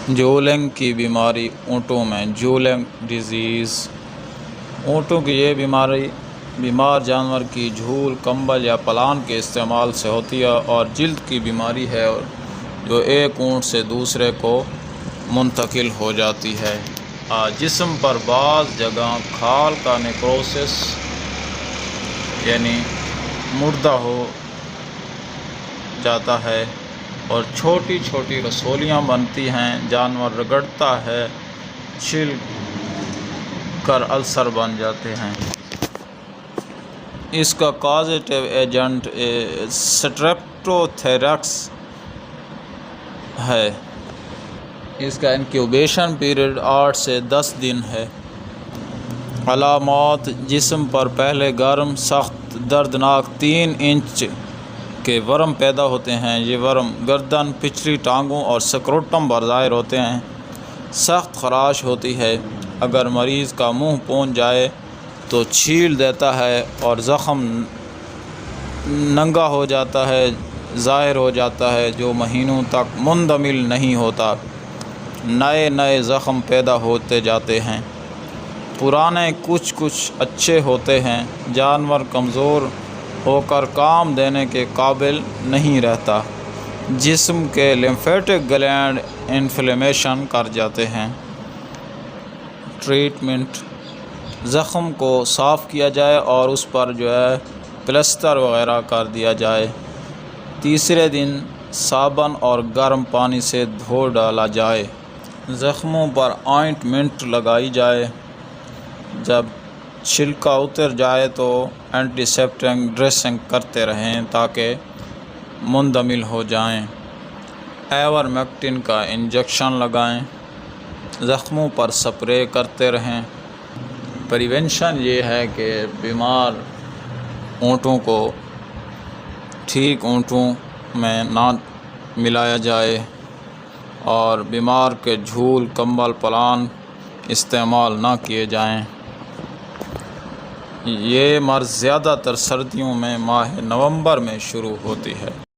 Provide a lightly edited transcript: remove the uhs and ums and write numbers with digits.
جولنگ کی بیماری اونٹوں میں جولنگ ڈیزیز۔ اونٹوں کی یہ بیماری بیمار جانور کی جھول، کمبل یا پلان کے استعمال سے ہوتی ہے اور جلد کی بیماری ہے جو ایک اونٹ سے دوسرے کو منتقل ہو جاتی ہے۔ جسم پر بعض جگہ کھال کا نیکروسس یعنی مردہ ہو جاتا ہے اور چھوٹی چھوٹی رسولیاں بنتی ہیں، جانور رگڑتا ہے، چھل کر السر بن جاتے ہیں۔ اس کا کازیٹیو ایجنٹ سٹریپٹوتھیریکس ہے۔ اس کا انکیوبیشن پیریڈ 8 سے 10 دن ہے۔ علامات: جسم پر پہلے گرم، سخت، دردناک 3 انچ کے ورم پیدا ہوتے ہیں۔ یہ ورم گردن، پچھلی ٹانگوں اور سکروٹم پر ظاہر ہوتے ہیں۔ سخت خراش ہوتی ہے۔ اگر مریض کا منہ پہنچ جائے تو چھیل دیتا ہے اور زخم ننگا ہو جاتا ہے، ظاہر ہو جاتا ہے، جو مہینوں تک مندمل نہیں ہوتا۔ نئے زخم پیدا ہوتے جاتے ہیں۔ پرانے کچھ اچھے ہوتے ہیں۔ جانور کمزور ہو کر کام دینے کے قابل نہیں رہتا۔ جسم کے لیمفیٹک گلینڈ انفلیمیشن کر جاتے ہیں۔ ٹریٹمنٹ: زخم کو صاف کیا جائے اور اس پر پلسٹر وغیرہ کر دیا جائے۔ تیسرے دن صابن اور گرم پانی سے دھو ڈالا جائے۔ زخموں پر آئنٹمنٹ لگائی جائے۔ جب چھلکا اتر جائے تو اینٹی سیپٹک ڈریسنگ کرتے رہیں تاکہ مندمل ہو جائیں۔ ایورمیکٹن کا انجیکشن لگائیں۔ زخموں پر سپرے کرتے رہیں۔ پریونشن یہ ہے کہ بیمار اونٹوں کو ٹھیک اونٹوں میں نہ ملایا جائے اور بیمار کے جھول، کمبل، پلان استعمال نہ کیے جائیں۔ یہ مرض زیادہ تر سردیوں میں ماہ نومبر میں شروع ہوتی ہے۔